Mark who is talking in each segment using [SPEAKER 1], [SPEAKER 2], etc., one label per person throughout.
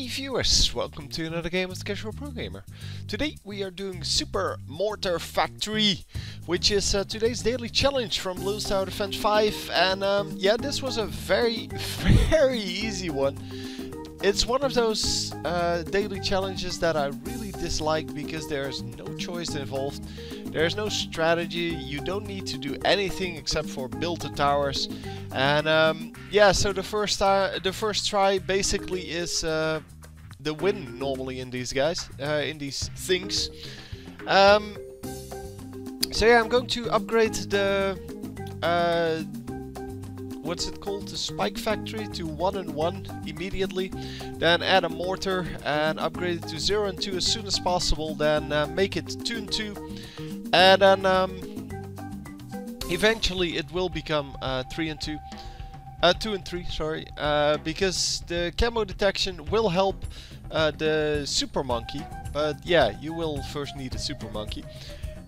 [SPEAKER 1] Hey viewers, welcome to another game of the CasualProGamer. Today we are doing Super Mortar Factory, which is today's daily challenge from Bloons Tower Defense 5. And yeah, this was a very easy one. It's one of those daily challenges that I really dislike because there's no choice involved. There's no strategy, you don't need to do anything except for build the towers. And yeah, so the first try basically is the win normally in these guys, in these things. So yeah, I'm going to upgrade the what's it called, the spike factory to 1 and 1 immediately, then add a mortar and upgrade it to 0 and 2 as soon as possible, then make it 2 and 2, and then eventually it will become 3 and 2. 2 and 3, sorry, because the camo detection will help the super monkey, but yeah, you will first need a super monkey.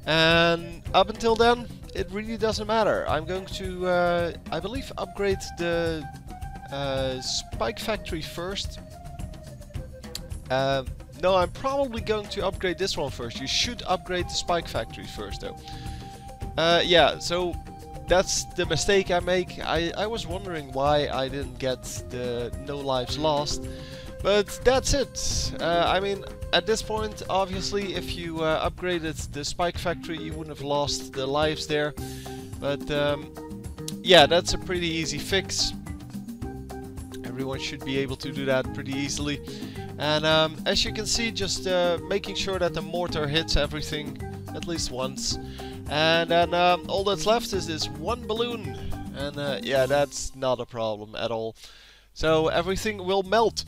[SPEAKER 1] And up until then, it really doesn't matter. I'm going to, I believe, upgrade the spike factory first. No, I'm probably going to upgrade this one first. You should upgrade the spike factory first, though. Yeah, so that's the mistake I make. I was wondering why I didn't get the no lives lost. But that's it. I mean, at this point, obviously, if you upgraded the spike factory, you wouldn't have lost the lives there. But yeah, that's a pretty easy fix. Everyone should be able to do that pretty easily. And as you can see, just making sure that the mortar hits everything at least once. And then all that's left is this one balloon. And yeah, that's not a problem at all. So everything will melt.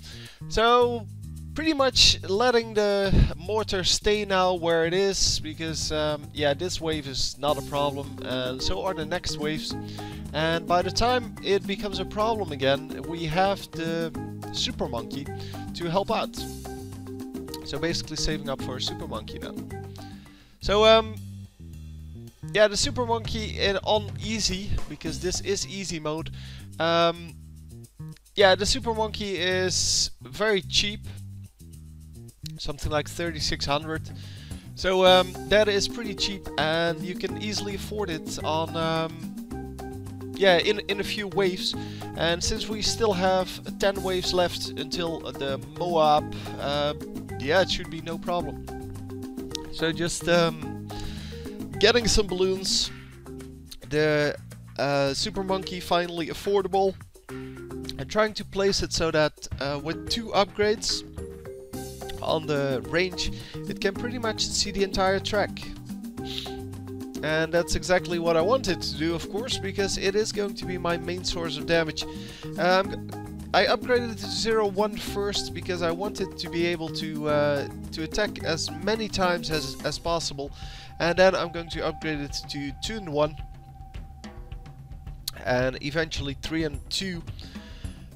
[SPEAKER 1] So pretty much letting the mortar stay now where it is, because yeah, this wave is not a problem, and so are the next waves. And by the time it becomes a problem again, we have the super monkey to help out. So basically saving up for a super monkey now. So yeah, the super monkey on easy, because this is easy mode. Yeah, the super monkey is very cheap, something like 3600. So that is pretty cheap, and you can easily afford it on yeah, in a few waves. And since we still have 10 waves left until the Moab, yeah, it should be no problem. So just getting some balloons, the super monkey finally affordable. And trying to place it so that with 2 upgrades on the range, it can pretty much see the entire track. And that's exactly what I wanted to do, of course, because it is going to be my main source of damage. I upgraded it to 0-1 first because I wanted to be able to attack as many times as possible. And then I'm going to upgrade it to 2 and 1. And eventually 3 and 2.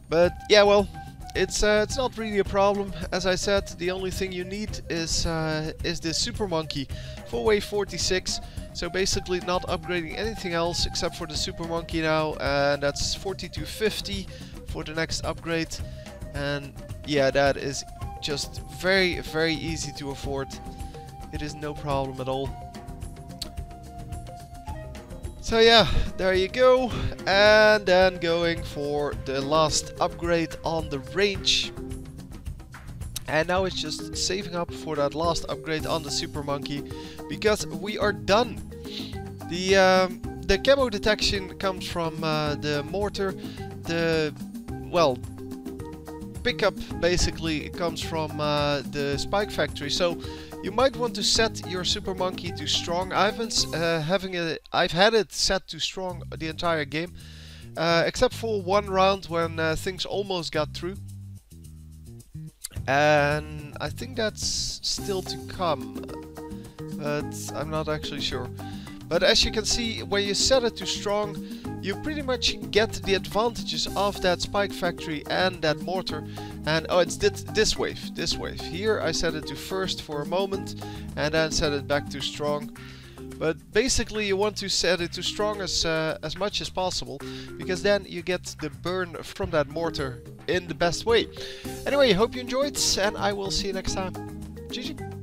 [SPEAKER 1] But yeah, well, it's not really a problem. As I said, the only thing you need is this super monkey for wave 46. So basically not upgrading anything else except for the super monkey now, and that's 4250 for the next upgrade. And yeah, that is just very easy to afford. It is no problem at all. So yeah, there you go, and then going for the last upgrade on the range. And now it's just saving up for that last upgrade on the super monkey, because we are done. The camo detection comes from the mortar. The, well, pickup basically comes from the spike factory. So you might want to set your super monkey to strong. I've had it set to strong the entire game, except for one round when things almost got through. And I think that's still to come, but I'm not actually sure. But as you can see, when you set it to strong, you pretty much get the advantages of that spike factory and that mortar. And oh, it's this wave. Here I set it to first for a moment, and then set it back to strong. But basically you want to set it to strong as much as possible, because then you get the burn from that mortar in the best way. Anyway, hope you enjoyed, and I will see you next time. GG.